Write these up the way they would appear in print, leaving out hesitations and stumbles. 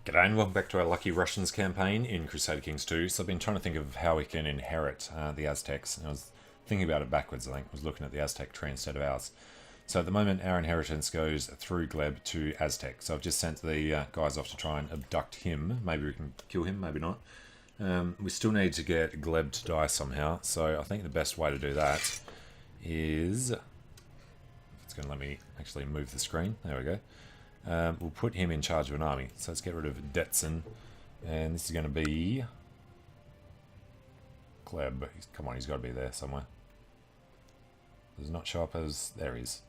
G'day and welcome back to our Lucky Russians campaign in Crusader Kings 2. So I've been trying to think of how we can inherit the Aztecs. And I was thinking about it backwards, I think. I was looking at the Aztec tree instead of ours. So at the moment our inheritance goes through Gleb to Aztec. So I've just sent the guys off to try and abduct him. Maybe we can kill him, maybe not. We still need to get Gleb to die somehow. So I think the best way to do that is... if it's going to let me actually move the screen. There we go. We'll put him in charge of an army. So let's get rid of Detson. And this is going to be... Gleb. Come on, he's got to be there somewhere. Does not show up as... there he is.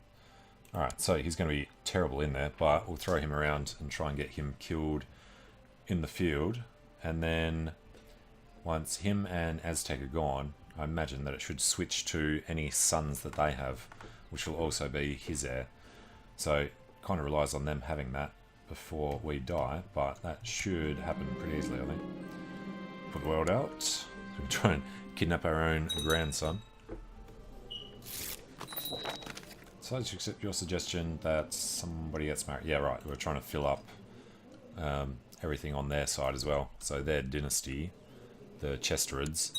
Alright, so he's going to be terrible in there, but we'll throw him around and try and get him killed in the field. And then once him and Aztec are gone, I imagine that it should switch to any sons that they have, which will also be his heir. So kind of relies on them having that before we die, but that should happen pretty easily, I think. Put the world out. We'll try and kidnap our own grandson. So to accept your suggestion that somebody gets married. Yeah, right. We're trying to fill up everything on their side as well. So their dynasty, the Chesterids,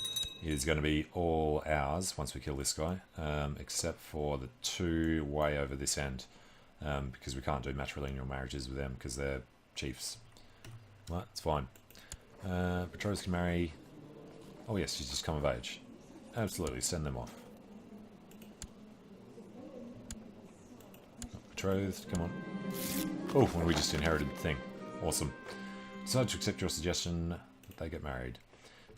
is going to be all ours once we kill this guy, except for the two way over this end. Because we can't do matrilineal marriages with them because they're chiefs. Well, it's fine. Betrothed can marry... oh yes, she's just come of age. Absolutely, send them off. Betrothed, come on. Oh, and we just inherited the thing. Awesome. Decided to accept your suggestion that they get married.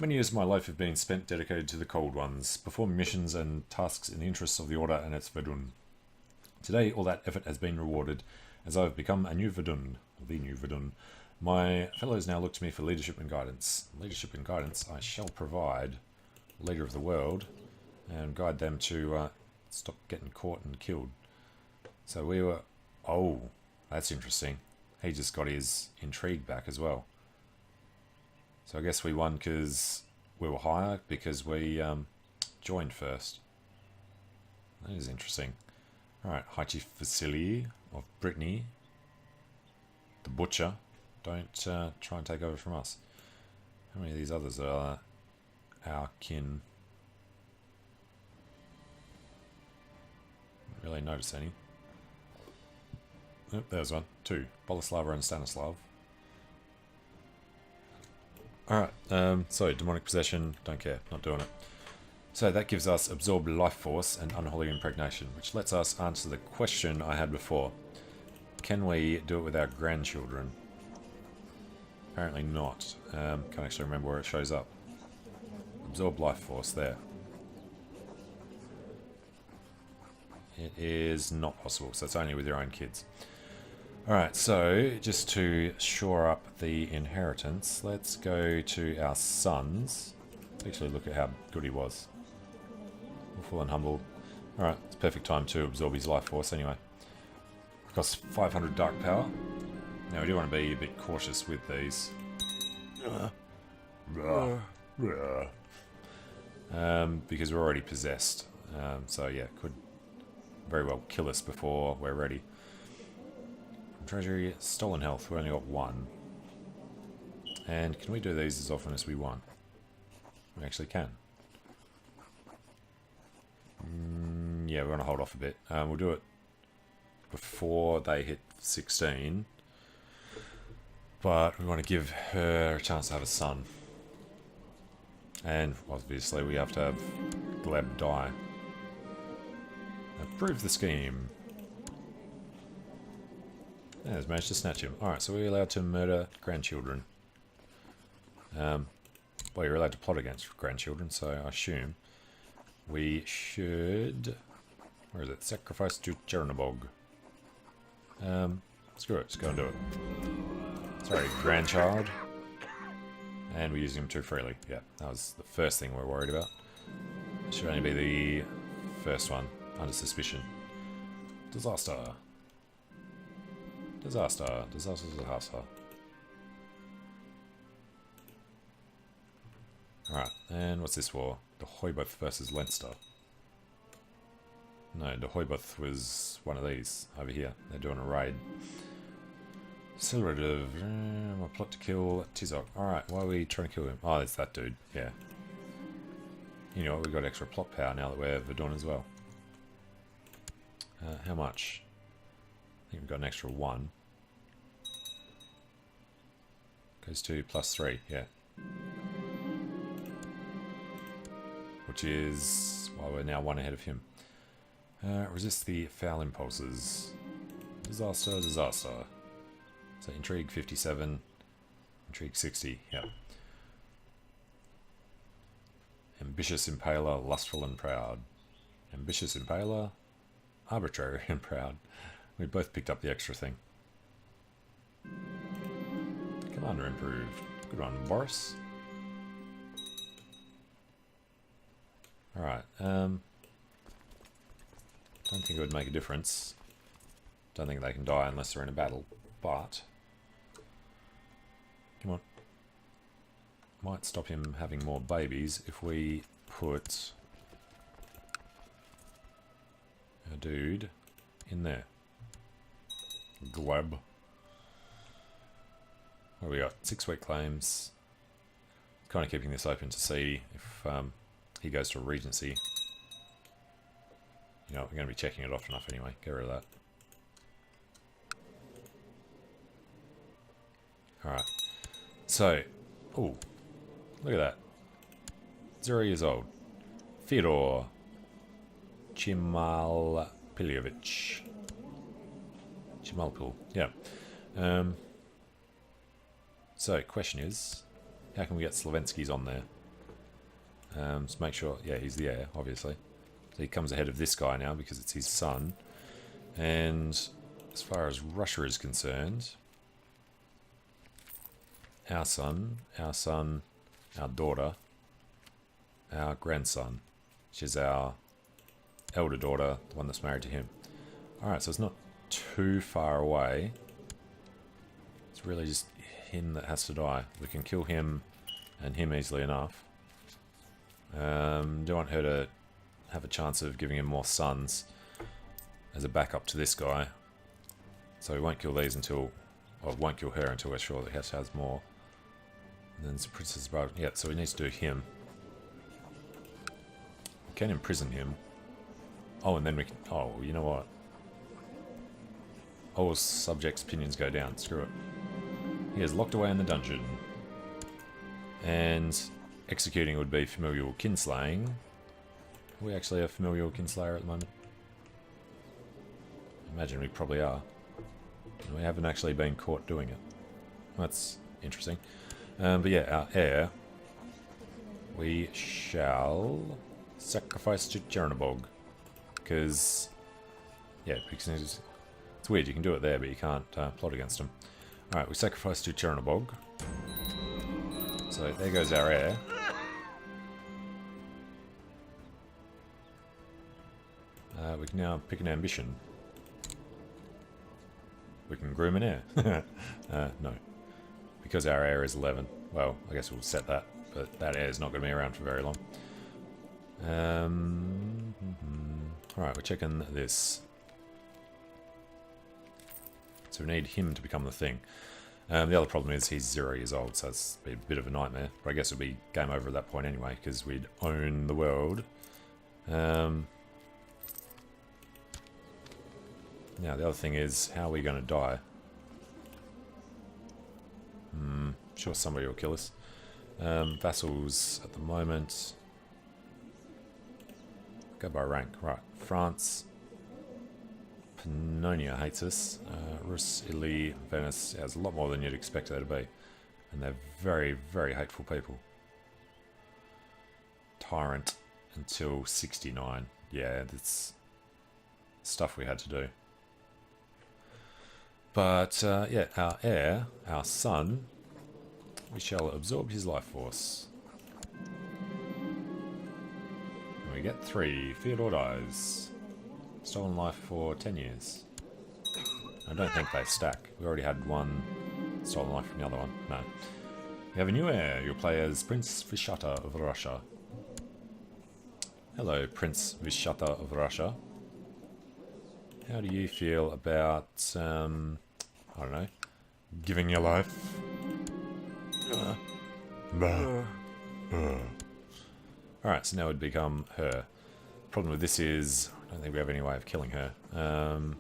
Many years of my life have been spent dedicated to the Cold Ones, performing missions and tasks in the interests of the Order and its Verdun. Today, all that effort has been rewarded, as I have become a new Verdun, the new Verdun. My fellows now look to me for leadership and guidance. Leadership and guidance I shall provide, leader of the world, and guide them to stop getting caught and killed. So we were... oh, that's interesting. He just got his intrigue back as well. So I guess we won because we were higher, because we joined first. That is interesting. Alright, High Chief Vasily of Brittany, the Butcher. Don't try and take over from us. How many of these others are our kin? Don't really notice any. Oh, there's one. Two. Boleslava and Stanislav. Alright, so demonic possession, don't care, not doing it. So that gives us absorbed life force and unholy impregnation, which lets us answer the question I had before. Can we do it with our grandchildren? Apparently not. Can't actually remember where it shows up. Absorbed life force, there. It is not possible, so it's only with your own kids. Alright, so just to shore up the inheritance, let's go to our sons. Actually look at how good he was. Full and humble. Alright, it's perfect time to absorb his life force anyway. Costs 500 dark power. Now we do want to be a bit cautious with these. Because we're already possessed. So yeah, could very well kill us before we're ready. Treasury, stolen health, we only got one. And can we do these as often as we want? We actually can. Yeah, we're going to hold off a bit. We'll do it before they hit 16. But we want to give her a chance to have a son. And obviously we have to have Gleb die. Approve the scheme. Yeah, has managed to snatch him. Alright, so we're allowed to murder grandchildren. Well, you're allowed to plot against grandchildren, so I assume we should... where is it? Sacrifice to Chernobog. Screw it, let's go and do it. Sorry, grandchild. And we're using him too freely. Yeah, that was the first thing we're worried about. It should only be the first one, under suspicion. Disaster. Disaster. Disaster, disaster. Alright, and what's this war? The Heuboth versus Leinster. No, the Heuboth was one of these over here. They're doing a raid. Celebrative. My plot to kill Tizok. Alright, why are we trying to kill him? Oh, it's that dude. Yeah. You know what, we've got extra plot power now that we're Verdun as well. How much? I think we've got an extra 1. Goes to +3, yeah. Which is why we're now 1 ahead of him. Resist the foul impulses. Disaster, disaster. So intrigue 57, intrigue 60, yeah. Ambitious impaler, lustful and proud. Ambitious impaler, arbitrary and proud. We both picked up the extra thing. Commander improved. Good one, Boris. Alright, don't think it would make a difference. Don't think they can die unless they're in a battle, but... Come on. Might stop him having more babies if we put a dude in there. Gleb. What have we got? 6-week claims. Kind of keeping this open to see if he goes to a regency. You know, we're going to be checking it off enough anyway. Get rid of that. Alright. So, ooh, look at that. 0 years old. Fyodor Chimalpilyevich. Chimalpil, yeah. So, question is, how can we get Slavensky's on there? Just make sure, yeah, he's the heir, obviously. So he comes ahead of this guy now because it's his son. And as far as Russia is concerned, our son, our daughter, our grandson, which is our elder daughter, the one that's married to him. Alright, so it's not too far away. It's really just him that has to die. We can kill him and him easily enough. Don't want her to have a chance of giving him more sons as a backup to this guy. So we won't kill these until, or won't kill her until we're sure that he has more. And then it's a Princess Bride. Yeah, so we need to do him. We can imprison him. Oh, and then we can, oh, you know what? All subjects' opinions go down. Screw it. He is locked away in the dungeon. And executing would be familial kinslaying. Are we actually a familial kinslayer at the moment? I imagine we probably are. And we haven't actually been caught doing it. That's interesting. But yeah, our heir, we shall sacrifice to Chernobog. Because, yeah, because it's weird, you can do it there, but you can't plot against him. Alright, we sacrifice to Chernobog. So there goes our heir. We can now pick an ambition. We can groom an heir. No. Because our heir is 11. Well, I guess we'll set that. But that heir is not going to be around for very long. Alright, we're checking this. So we need him to become the thing. The other problem is he's 0 years old, so it's a bit of a nightmare. But I guess it'll be game over at that point anyway, because we'd own the world. Now, the other thing is, how are we going to die? Sure somebody will kill us. Vassals at the moment. Go by rank. Right. France. Pannonia hates us. Rus, Italy, Venice. Yeah, there's a lot more than you'd expect there to be. And they're very, very hateful people. Tyrant until 69. Yeah, that's stuff we had to do. But, yeah, our heir, our son, we shall absorb his life force. And we get 3. Fyodor dies. Stolen life for 10 years. I don't think they stack. We already had one stolen life from the other one. No. You have a new heir. You'll play as Prince Vishata of Russia. Hello, Prince Vishata of Russia. How do you feel about, I don't know, giving your life. Alright, so now it would become her. Problem with this is, I don't think we have any way of killing her. But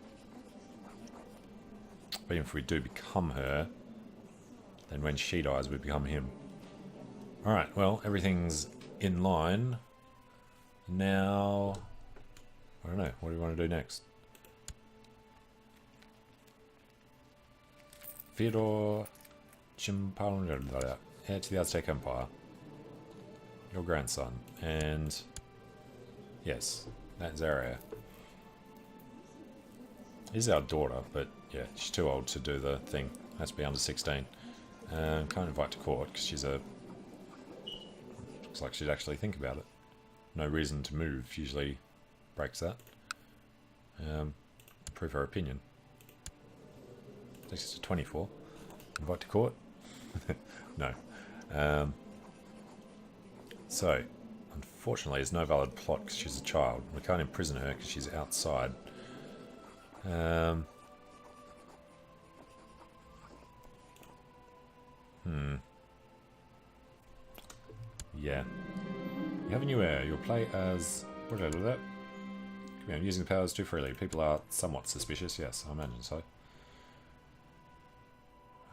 even if we do become her, then when she dies, we become him. Alright, well, everything's in line. Now, I don't know, what do we want to do next? Fyodor Chimpal, heir to the Aztec Empire. Your grandson. And yes, that's our heir. Is our daughter, but yeah, she's too old to do the thing. Has to be under 16. Can't invite to court because she's a... Looks like she'd actually think about it. No reason to move usually breaks that. Prove her opinion. Takes us to 24. Invite to court? No. So, unfortunately, there's no valid plot because she's a child. We can't imprison her because she's outside. Yeah. You have a new heir. You'll play as... I'm using the powers too freely. People are somewhat suspicious. Yes, I imagine so.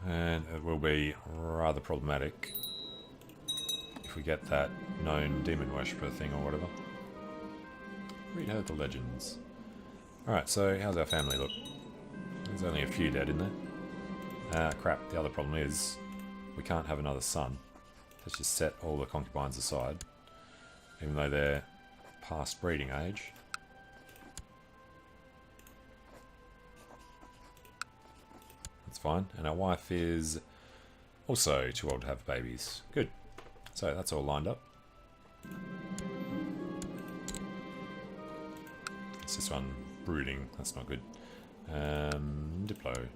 And it will be rather problematic if we get that known demon worshipper thing or whatever. Read her the legends. Alright, so how's our family look? There's only a few dead in there. Crap, the other problem is we can't have another son. Let's just set all the concubines aside, even though they're past breeding age. That's fine. And our wife is also too old to have babies. Good. So that's all lined up. It's this one brooding. That's not good. Diplo.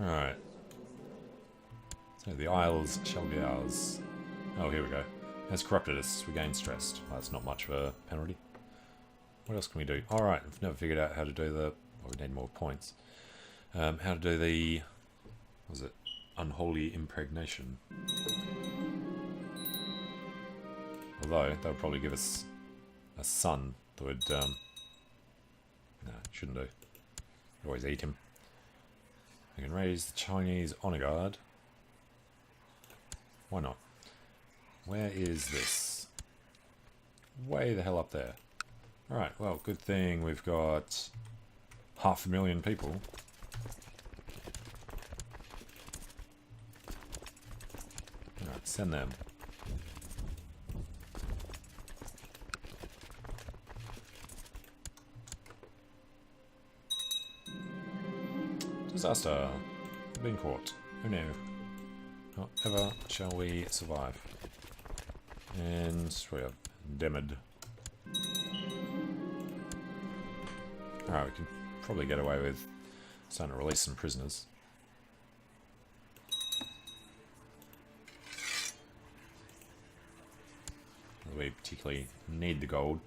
Alright. So the Isles shall be ours. Oh, here we go. Has corrupted us. We gain stressed. Well, that's not much of a penalty. What else can we do? Alright, I've never figured out how to do the... Well, we need more points. How to do the... What was it? Unholy impregnation. Although, that would probably give us a son that would... No, shouldn't do. Always eat him. We can raise the Chinese honor guard. Why not? Where is this? Way the hell up there. Alright, well, good thing we've got 500,000 people. Alright, send them. Disaster. Been caught. Who knew? Not ever shall we survive. And we have Demid. Alright, we can probably get away with starting to release some prisoners. We particularly need the gold.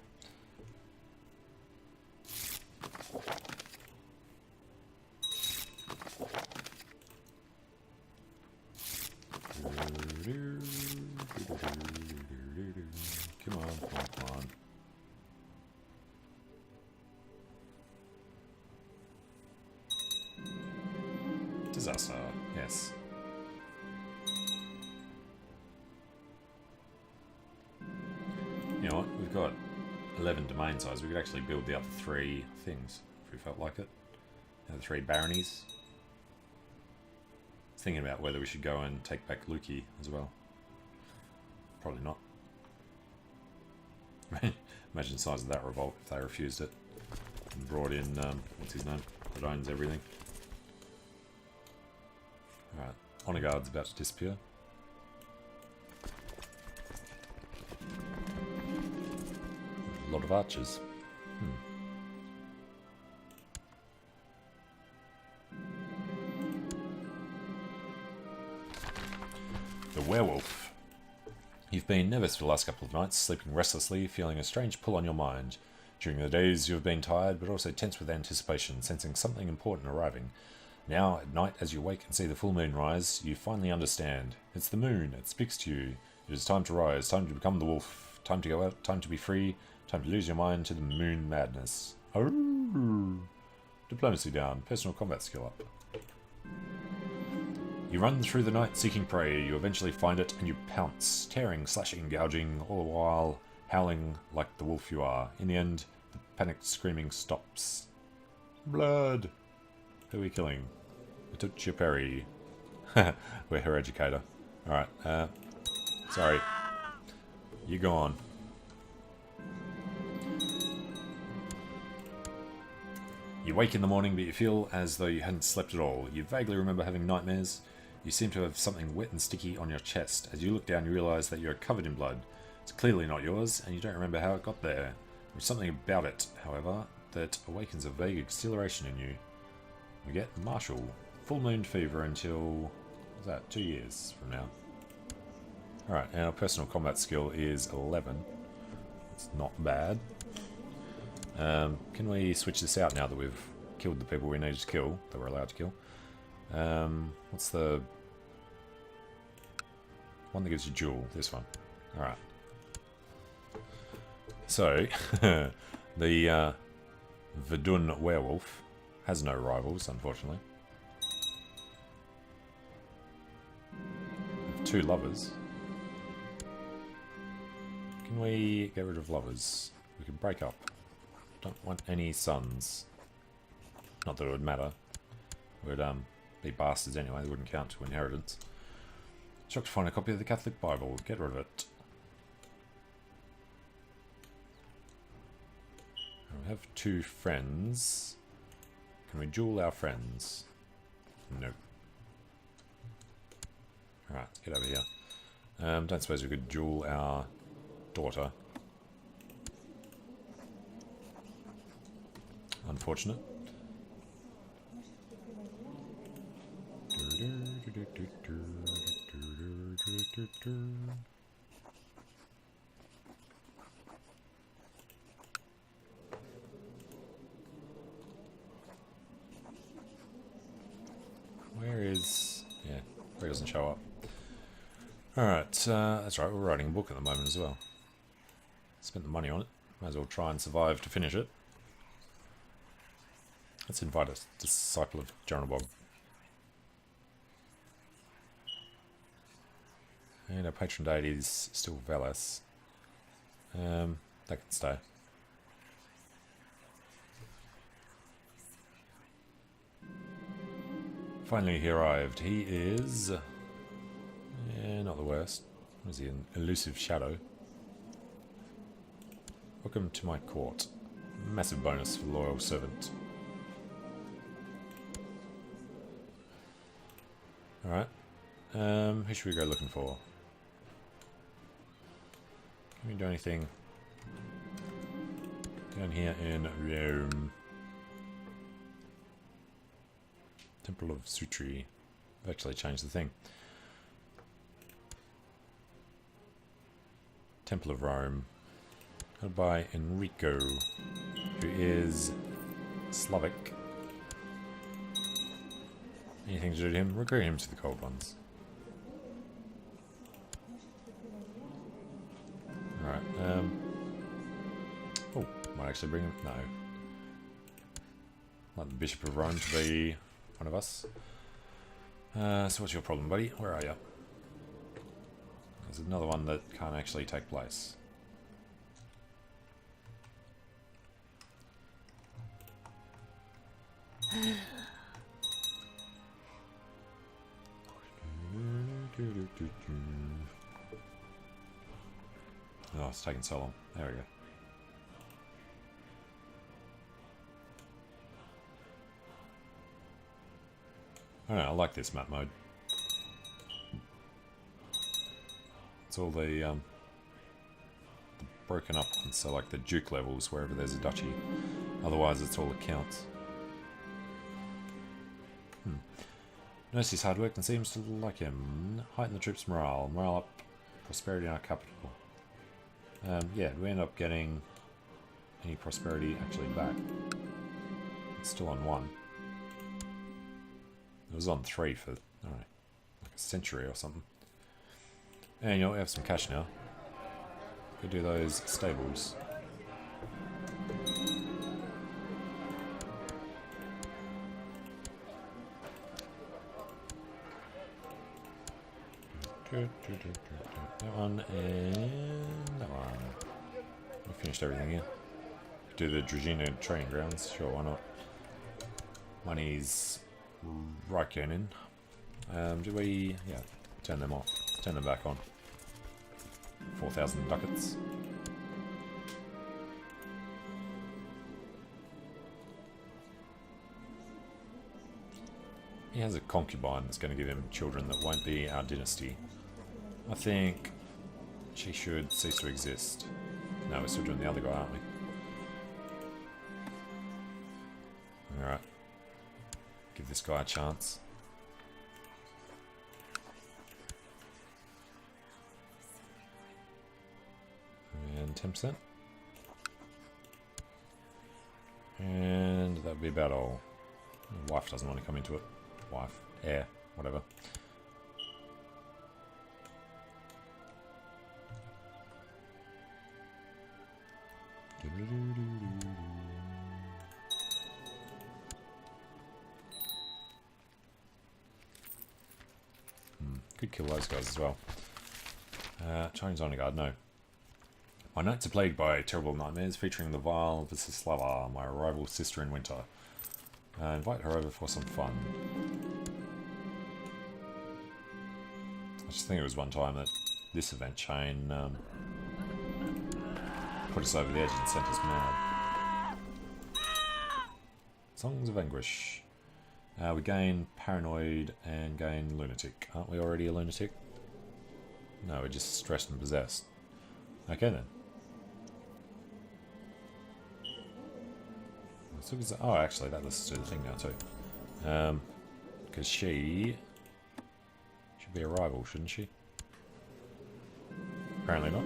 Come on, come on, come on. Disaster, yes. You know what, we've got 11 domain size. We could actually build the other 3 things if we felt like it. The other 3 baronies. Thinking about whether we should go and take back Luki as well. Probably not. Imagine the size of that revolt if they refused it and brought in, what's his name, that owns everything. Alright, honor guard's about to disappear. A lot of archers. The werewolf. You've been nervous for the last couple of nights, sleeping restlessly, feeling a strange pull on your mind. During the days you have been tired, but also tense with anticipation, sensing something important arriving. Now, at night, as you wake and see the full moon rise, you finally understand. It's the moon. It speaks to you. It is time to rise, time to become the wolf, time to go out, time to be free, time to lose your mind to the moon madness. Oh! Diplomacy down. Personal combat skill up. You run through the night seeking prey. You eventually find it and you pounce, tearing, slashing, gouging, all the while howling like the wolf you are. In the end, the panicked screaming stops. Blood! Who are we killing? Matuccia Perry. We're her educator. Alright, sorry. You go on. You wake in the morning, but you feel as though you hadn't slept at all. You vaguely remember having nightmares. You seem to have something wet and sticky on your chest. As you look down, you realise that you're covered in blood. It's clearly not yours, and you don't remember how it got there. There's something about it, however, that awakens a vague exhilaration in you. We get Marshall. Full moon fever until, what's that, 2 years from now. Alright, our personal combat skill is 11. It's not bad. Can we switch this out now that we've killed the people we needed to kill, that we're allowed to kill? What's the one that gives you jewel? This one. Alright. So, the Verdun werewolf has no rivals, unfortunately. With 2 lovers. Can we get rid of lovers? We can break up. Don't want any sons. Not that it would matter. Would be bastards anyway, they wouldn't count to inheritance. Shocked to find a copy of the Catholic Bible. Get rid of it. We have 2 friends. Can we duel our friends? Nope. Alright, let's get over here. Don't suppose we could duel our daughter. Unfortunate. Where is... yeah, where doesn't show up. Alright, that's right, we're writing a book at the moment as well. Spent the money on it. Might as well try and survive to finish it. Let's invite a disciple of Jonabog. And our patron deity is still Velas. That can stay. Finally he arrived. He is... yeah, not the worst. What is he, an elusive shadow? Welcome to my court. Massive bonus for loyal servant. Alright. Who should we go looking for? Can we do anything down here in Rome? Temple of Sutri. I've actually changed the thing. Temple of Rome. Held by Enrico, who is Slavic. Anything to do to him? Recruit him to the Cold Ones. Alright, oh, might actually bring him... no. Like the Bishop of Rome to be one of us. So what's your problem, buddy? Where are you? There's another one that can't actually take place. Oh, it's taking so long. There we go. I don't know, I like this map mode. It's all the broken up ones, so like the Duke levels wherever there's a duchy. Otherwise it's all accounts. Notice his hard work and seems to like him. Heighten the troops' morale. Morale up. Prosperity in our capital. Yeah, we end up getting any prosperity actually back. It's still on 1. It was on 3 for, I don't know, like a century or something. And you know, we have some cash now. Go do those stables. That one and that one. We finished everything here. Do the Dragina training grounds, sure, why not? Money's Raikkonen. Do we, yeah, turn them off, turn them back on. 4,000 ducats. He has a concubine that's going to give him children that won't be our dynasty. I think she should cease to exist. No, we're still doing the other guy, aren't we? Alright. Give this guy a chance. And 10%. And that would be about all. My wife doesn't want to come into it. Wife, heir, whatever. Could kill those guys as well. Chinese Honor Guard, no. My nights are plagued by terrible nightmares featuring the vile Visislava, my rival sister in winter. Invite her over for some fun. I just think it was one time that this event chain put us over the edge and sent us mad. Songs of Anguish. We gain Paranoid and gain Lunatic. Aren't we already a Lunatic? No, we're just stressed and possessed. Okay then. Oh, actually, that lets us do the thing now too. Because she should be a rival, shouldn't she? Apparently not.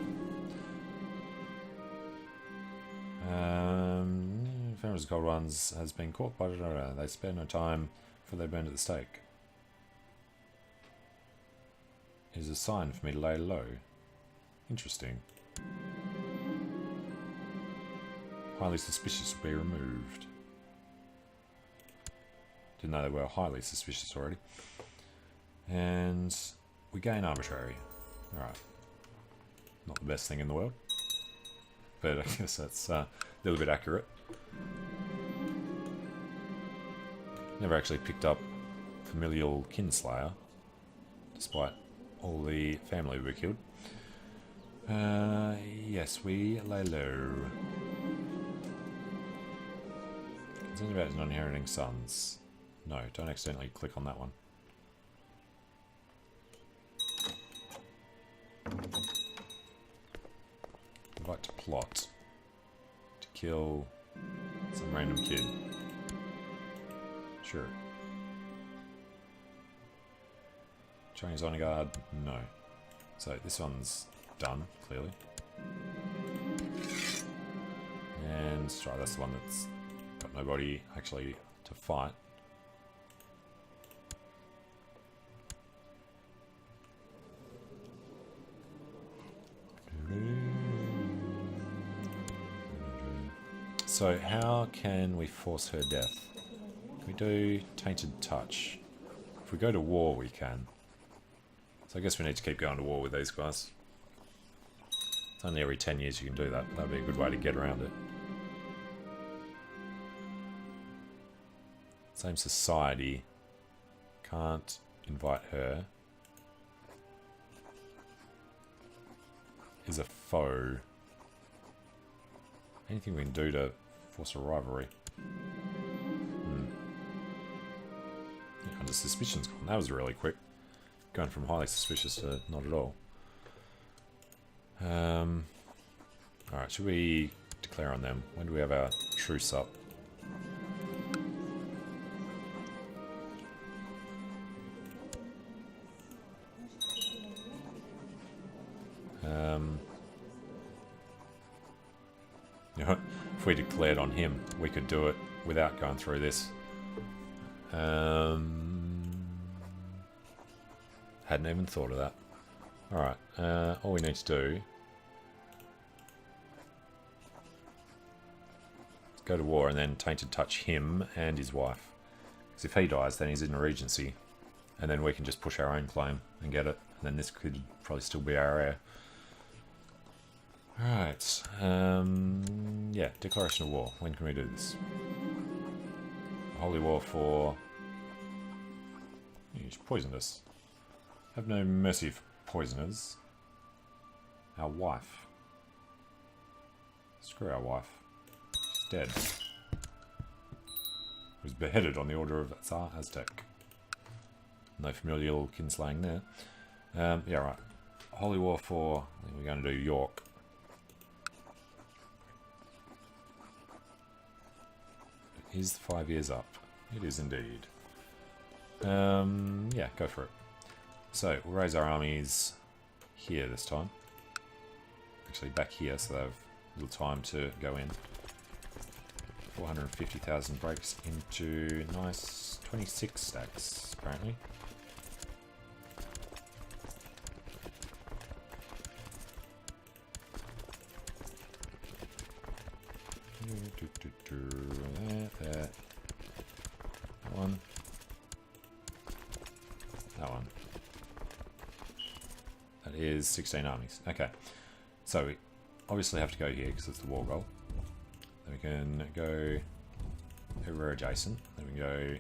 Families of Cold Ones has been caught by they spare no time before they burn at the stake. Is a sign for me to lay low. Interesting. Highly suspicious will be removed. Didn't know they were highly suspicious already. And we gain arbitrary. Alright. Not the best thing in the world. But I guess that's a little bit accurate. Never actually picked up familial kinslayer, despite all the family we killed. Yes, we lay low. Concerned about non-inheriting sons. No, don't accidentally click on that one. Invite to plot. To kill some random kid. Sure. Chinese Honor Guard? No. So this one's done, clearly. And sorry, that's the one that's got nobody actually to fight. So how can we force her death? Can we do Tainted Touch? If we go to war, we can. So I guess we need to keep going to war with these guys. It's only every 10 years you can do that. That'd be a good way to get around it. Same society. Can't invite her. Is a foe. Anything we can do to force a rivalry. Yeah, under suspicion's gone. That was really quick. Going from highly suspicious to not at all. Alright, should we declare on them? When do we have our truce up? You know, if we declared on him, we could do it without going through this. Hadn't even thought of that. Alright, all we need to do is go to war and then Tainted touch him and his wife. Because if he dies, then he's in a regency. And then we can just push our own claim and get it. And then this could probably still be our heir. Alright, yeah, declaration of war. When can we do this? Holy war for... You poisoned us. Have no mercy for poisoners. Our wife. Screw our wife. She's dead. Was beheaded on the order of Tsar Aztec. No familial kinslaying there. Yeah, right. Holy war for... I think we're going to do York. Is 5 years up? It is indeed. Yeah, go for it. So, we'll raise our armies here this time. Actually, back here, so they have a little time to go in. 450,000 breaks into nice 26 stacks, apparently. That one. That one. That is 16 armies. Okay. So we obviously have to go here because it's the war goal. Then we can go over adjacent. Then we can go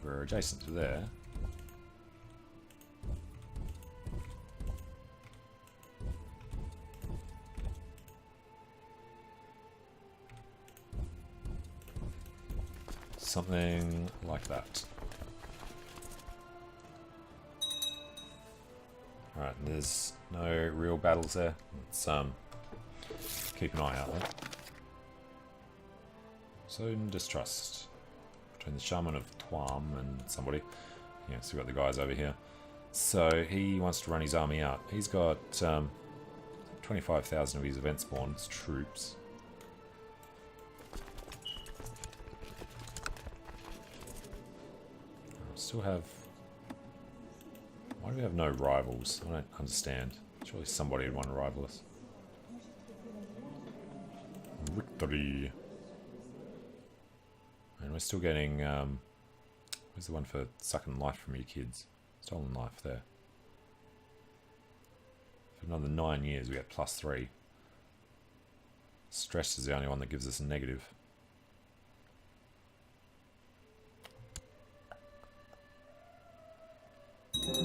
over adjacent to there. Something like that. Alright, there's no real battles there. Let's keep an eye out though. So distrust between the Shaman of Tuam and somebody. Yeah, so we've got the guys over here. So he wants to run his army out. He's got 25,000 of his event spawns troops. Still have... Why do we have no rivals? I don't understand. Surely somebody would want to rival us. Victory! And we're still getting... where's the one for sucking life from your kids? Stolen life there. For another 9 years we get +3. Stress is the only one that gives us a negative.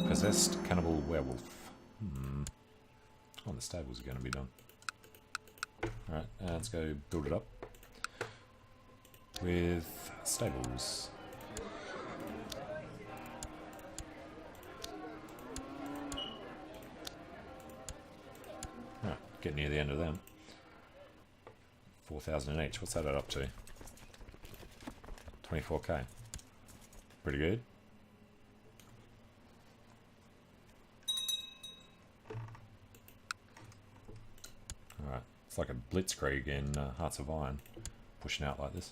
Possessed cannibal werewolf. Oh, the stables are going to be done. Alright, let's go build it up with stables. Alright, getting near the end of them. 4,000 each. What's that add up to? 24k. Pretty good. Alright, it's like a blitzkrieg in Hearts of Iron, pushing out like this.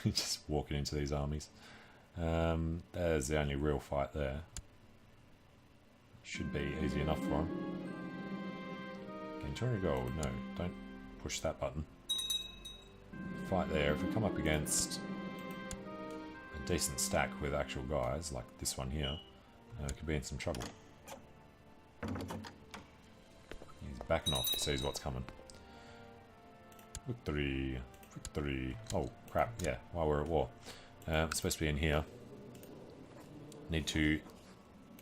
Just walking into these armies. There's the only real fight there. Should be easy enough for him. Gain 200 gold. No, don't push that button. Fight there. If we come up against a decent stack with actual guys, like this one here, we could be in some trouble. He's backing off. He sees what's coming. Victory. Victory. Oh, crap. Yeah, while we're at war. It's supposed to be in here. Need to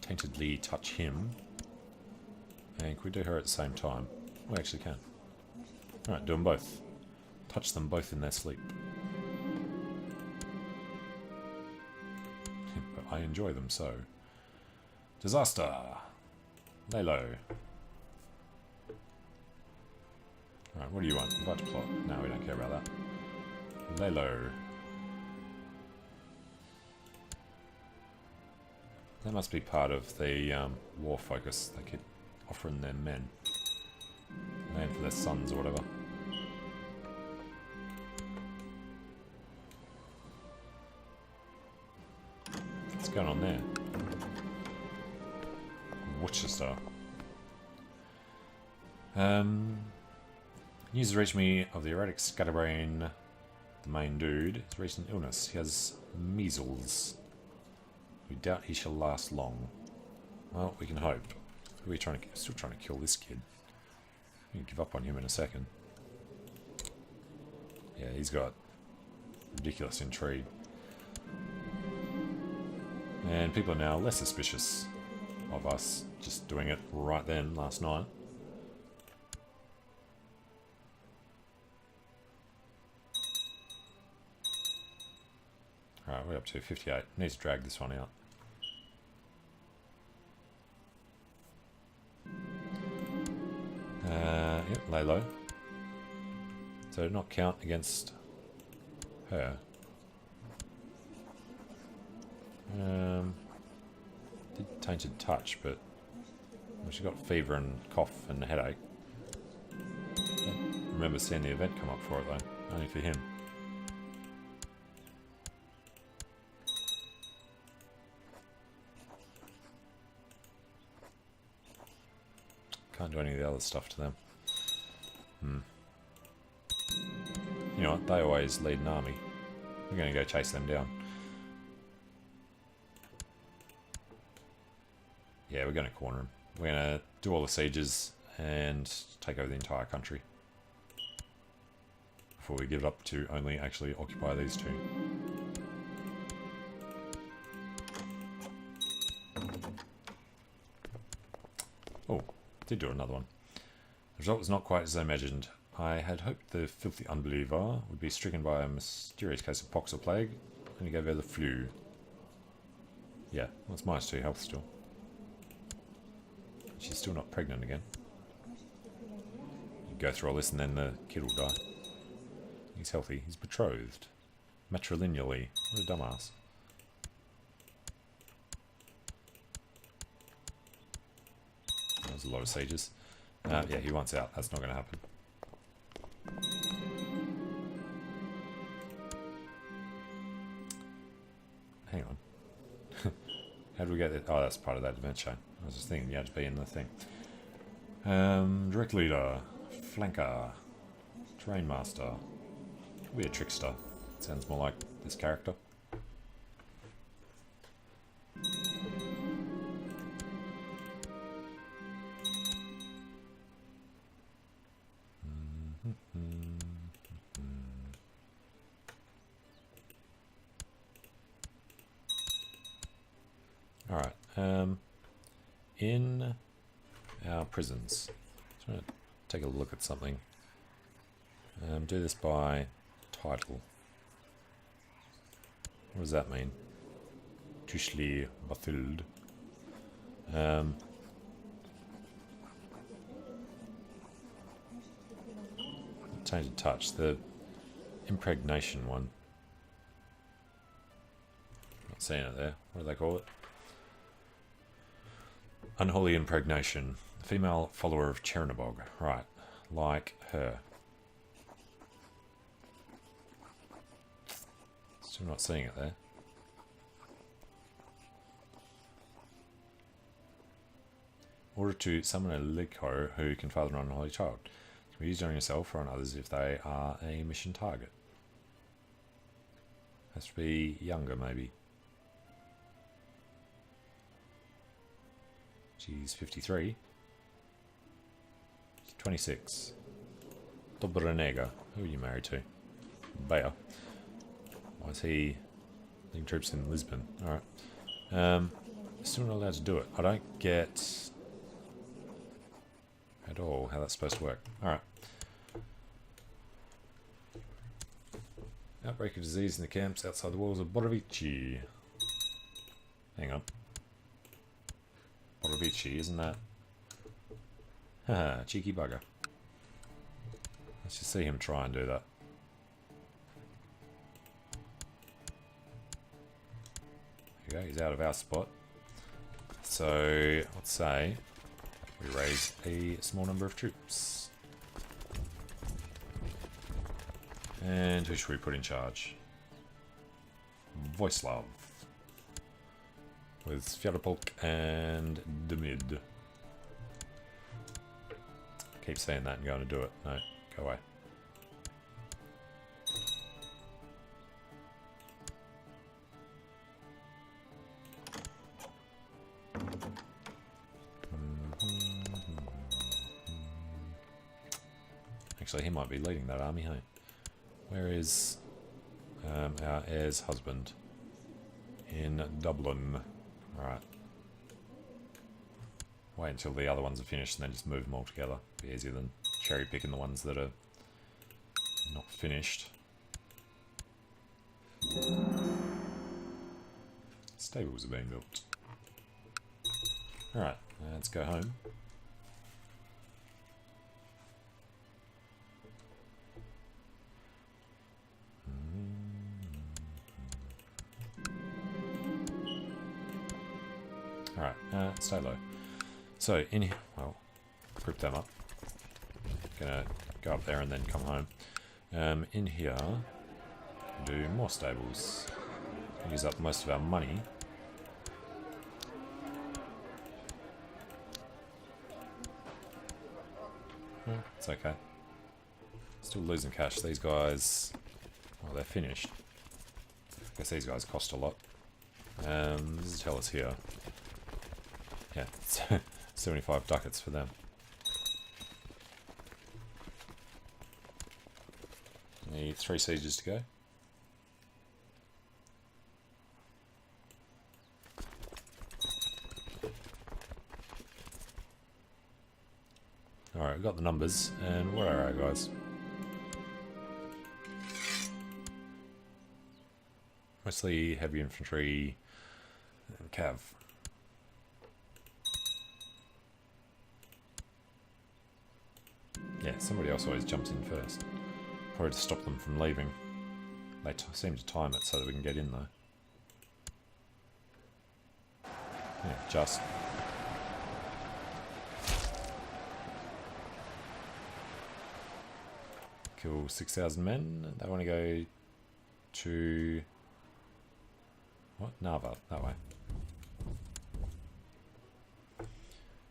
taintedly touch him. And can we do her at the same time? We actually can. Alright, do them both. Touch them both in their sleep. But I enjoy them so. Disaster! Lay low. Alright, what do you want? Invite to plot. No, we don't care about that. Lay low. That must be part of the war focus. They keep offering their men land for their sons or whatever. What's going on there? Worcester. News has reached me of the erratic scatterbrain, the main dude. His recent illness. He has measles. We doubt he shall last long. Well, we can hope. Who are we trying to? Still trying to kill this kid. We can give up on him in a second. Yeah, he's got ridiculous intrigue. And people are now less suspicious of us just doing it right then, last night. Alright, we're up to 58. Need to drag this one out. Yep, lay low. So not count against her. Did tainted touch, but well, she got fever and cough and a headache. Don't remember seeing the event come up for it though, only for him. Can't do any of the other stuff to them. You know what? They always lead an army. We're going to go chase them down. Yeah, we're going to corner them. We're going to do all the sieges and take over the entire country before we give it up to only actually occupy these two. Oh, did do another one. The result was not quite as I imagined. I had hoped the filthy unbeliever would be stricken by a mysterious case of pox or plague, and he gave her the flu. Yeah, well, it's -2 health still. She's still not pregnant again. You go through all this and then the kid will die. He's healthy. He's betrothed. Matrilineally. What a dumbass. That was a lot of sieges. Yeah, he wants out. That's not going to happen. Hang on. How do we get there? Oh, that's part of that adventure. I was just thinking you had to be in the thing. Direct leader. Flanker. Terrain master. Could be a trickster. Sounds more like this character. Alright, in our prisons, just want to take a look at something. Do this by title. What does that mean? Tushli Bathild. Tainted touch, the impregnation one. Not seeing it there. What do they call it? Unholy impregnation. Female follower of Chernobog. Right. Like her. Still not seeing it there. Order to summon a Liko who can father an unholy child. Can be used on yourself or on others if they are a mission target. Has to be younger, maybe. She's 53. She's 26. Dobronega. Who are you married to? Bea. Why is he leading troops in Lisbon? Alright. Still not allowed to do it. I don't get at all how that's supposed to work. Alright. Outbreak of disease in the camps outside the walls of Borovici. Hang on. Borovici, isn't that? Haha, cheeky bugger. Let's just see him try and do that. There you go, he's out of our spot. so let's say we raise a small number of troops. And who should we put in charge? Voislav. With Fjallopolk and Demid. Keep saying that and going to do it. No, go away. Actually, he might be leading that army, hey? Where is our heir's husband? In Dublin. Alright. Wait until the other ones are finished and then just move them all together. Be easier than cherry picking the ones that are not finished. Stables are being built. Alright, let's go home. Alright, stay low. So, in here, well, group them up. Gonna go up there and then come home. In here, do more stables. Use up most of our money. It's okay. Still losing cash. These guys, well, they're finished. I guess these guys cost a lot. This is tell us here. Yeah, 75 ducats for them. Need 3 sieges to go. Alright, we've got the numbers, and where are our guys? Mostly heavy infantry and cav. Yeah, somebody else always jumps in first. Probably to stop them from leaving. They seem to time it so that we can get in though. Yeah, just. Kill 6,000 men. They want to go to... what? Narva, that way.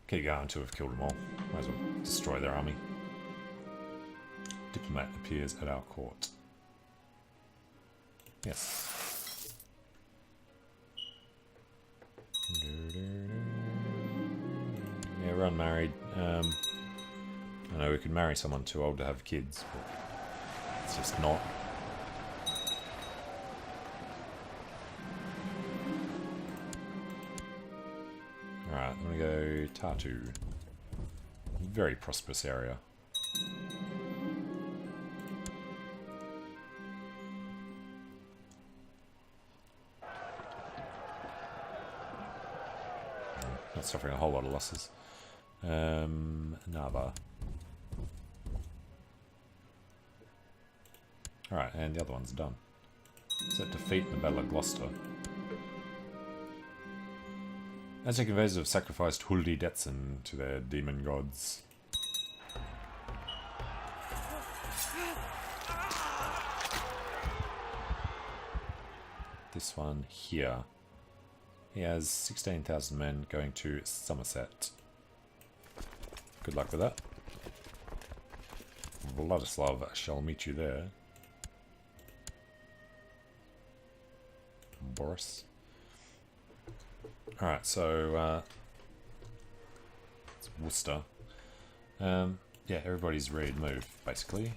Keep going until we've killed them all. Might as well destroy their army. Diplomat appears at our court. Yes. Yeah, we're unmarried. I know we could marry someone too old to have kids, but it's just not. Alright, I'm gonna go Tartu. Very prosperous area. Not suffering a whole lot of losses. Narva. Alright, and the other one's done. Is that defeat in the Battle of Gloucester? Aztec invaders have sacrificed Huldi Detsen to their demon gods. This one here. He has 16,000 men going to Somerset. Good luck with that. Vladislav shall meet you there. Boris. Alright, so it's Worcester. Yeah, everybody's ready to move, basically.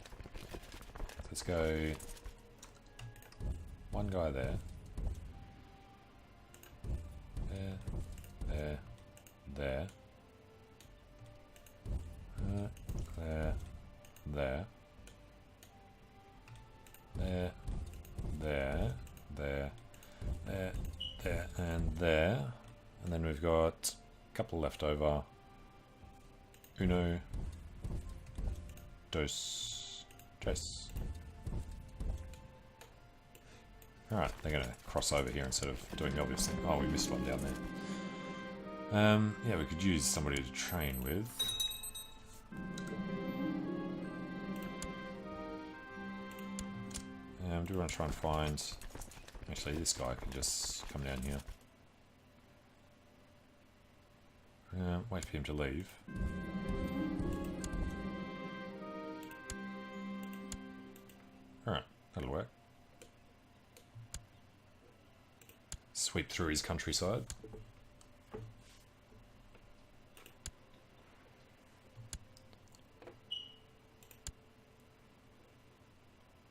Let's go one guy there. There. There. There. There. There. There. There. There. There. And there. And then we've got a couple left over. Uno. Dos. Tres. Alright, they're going to cross over here instead of doing the obvious thing. Oh, we missed one down there. Yeah, we could use somebody to train with. Do we want to try and find... Actually, this guy can just come down here. Wait for him to leave. Alright, that'll work. Sweep through his countryside.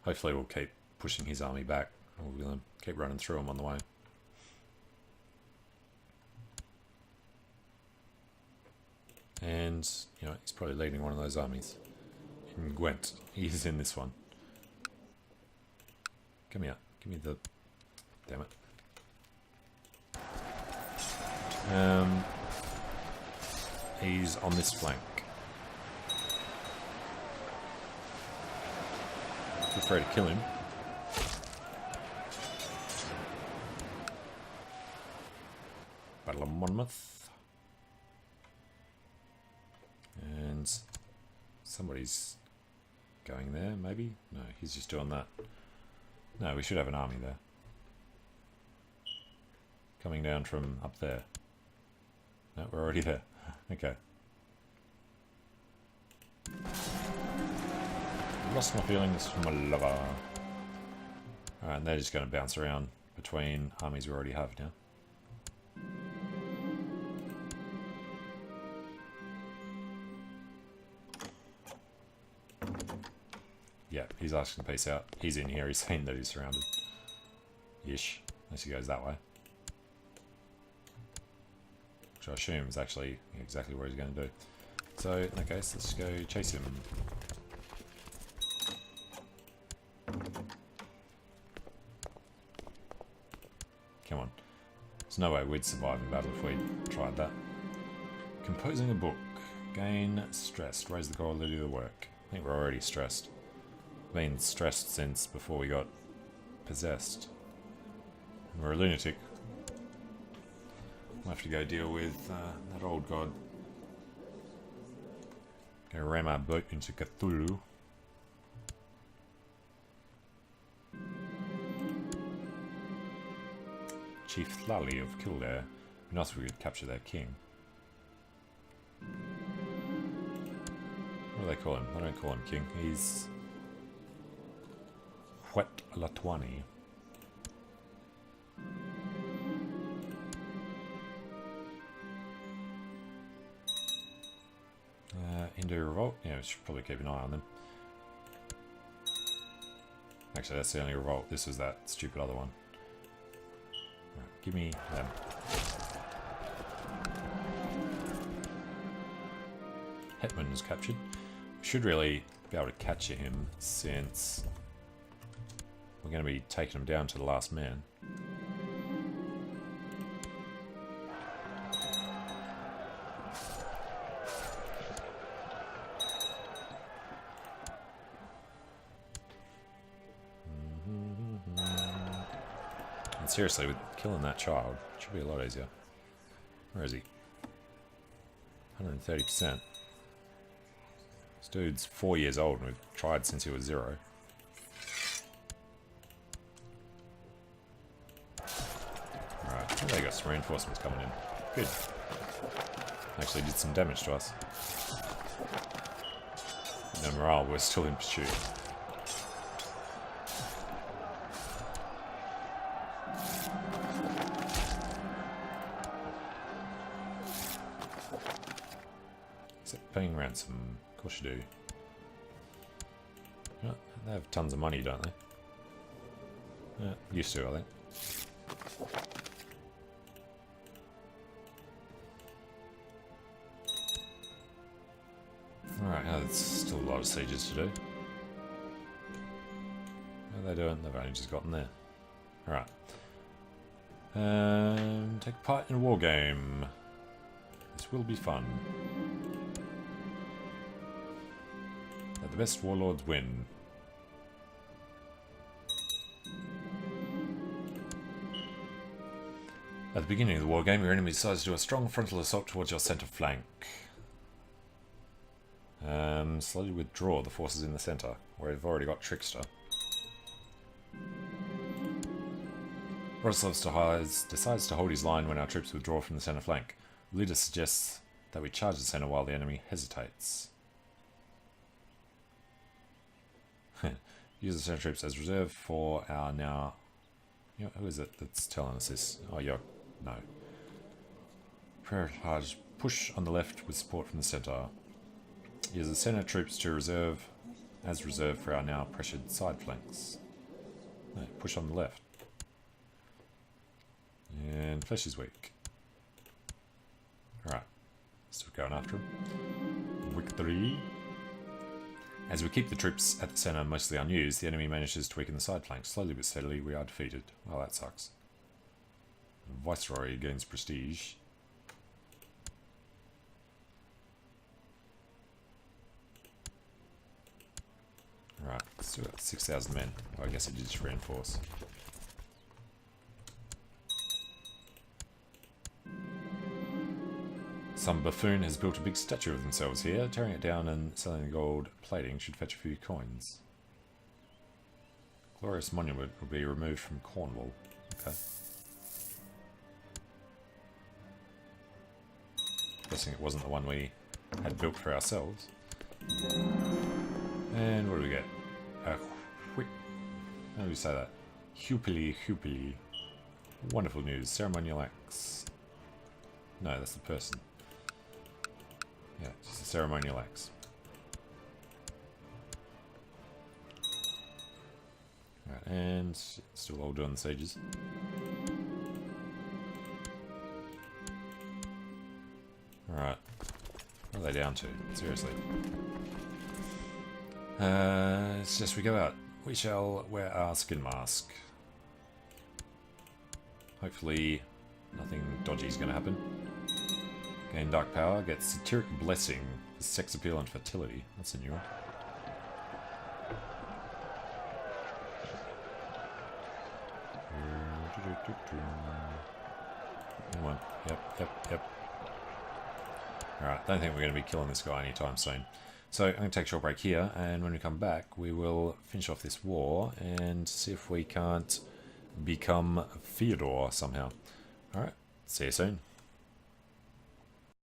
Hopefully we'll keep pushing his army back. We're going to keep running through him on the way. And, you know, he's probably leading one of those armies. In Gwent. He's in this one. Come here. Give me the... Damn it. He's on this flank. Feel free to kill him. Battle of Monmouth. And somebody's going there, maybe? No, he's just doing that. No, we should have an army there. Coming down from up there. No, we're already there. Okay. Lost my feelings from a lover. Alright, and they're just going to bounce around between armies we already have now. Yeah, he's asking to peace out. He's in here, he's seen that he's surrounded. Ish. Unless he goes that way. Which I assume is actually exactly what he's going to do. So, in that case, let's go chase him. Come on. There's no way we'd survive in battle if we tried that. Composing a book. Gain stressed. Raise the quality of the work. I think we're already stressed. Been stressed since before we got possessed. We're a lunatic. We'll have to go deal with that old god. Go ram our boat into Cthulhu. Chief Thlali of Kildare. It'd be nice if we could capture their king. What do they call him? They don't call him king. He's... Hwet Latwani. Hindu revolt? Yeah, we should probably keep an eye on them. Actually, that's the only revolt. This was that stupid other one. Right, give me them. Hetman was captured. We should really be able to capture him since we're going to be taking him down to the last man. And seriously, with killing that child, it should be a lot easier. Where is he? 130%. This dude's 4 years old and we've tried since he was 0. Alright, they got some reinforcements coming in. Good. Actually did some damage to us. No morale, we're still in pursuit. Paying ransom. Of course you do. Yeah, they have tons of money, don't they? Yeah, used to, I think. Alright, now there's still a lot of sieges to do. What are they doing? They've only just gotten there. Alright. Take part in a war game. This will be fun. Let the best warlords win. At the beginning of the war game, your enemy decides to do a strong frontal assault towards your centre flank. Slowly withdraw the forces in the centre, where we've already got Trickster. Rosslav decides to hold his line when our troops withdraw from the centre flank. The leader suggests that we charge the centre while the enemy hesitates. Use the centre troops as reserve for our now... You know, who is it that's telling us this? Oh, yo. No. Prioritize push on the left with support from the centre. Use the centre troops to reserve for our now pressured side flanks. No, push on the left. And flesh is weak. Alright. Still going after him. Victory. As we keep the troops at the centre mostly unused, the enemy manages to weaken the side flanks. Slowly but steadily, we are defeated. Well, that sucks. Viceroy gains prestige. Right, still got 6,000 men. Oh, I guess it did just reinforce. Some buffoon has built a big statue of themselves here. Tearing it down and selling the gold plating should fetch a few coins. Glorious monument will be removed from Cornwall. Okay. Guessing it wasn't the one we had built for ourselves. And what do we get? How do we say that? Hupili, Hupili. Wonderful news. Ceremonial axe. No, that's the person. Yeah, just a ceremonial axe. Right, and still all doing the sieges. Alright. What are they down to? Seriously. It's just we go out. We shall wear our skin mask. Hopefully nothing dodgy is going to happen. Gain dark power, get satiric blessing, sex appeal and fertility. That's a new one. Come on. Yep. Alright, don't think we're going to be killing this guy anytime soon. So I'm going to take a short break here, and when we come back we will finish off this war and see if we can't become Fyodor somehow. Alright, see you soon.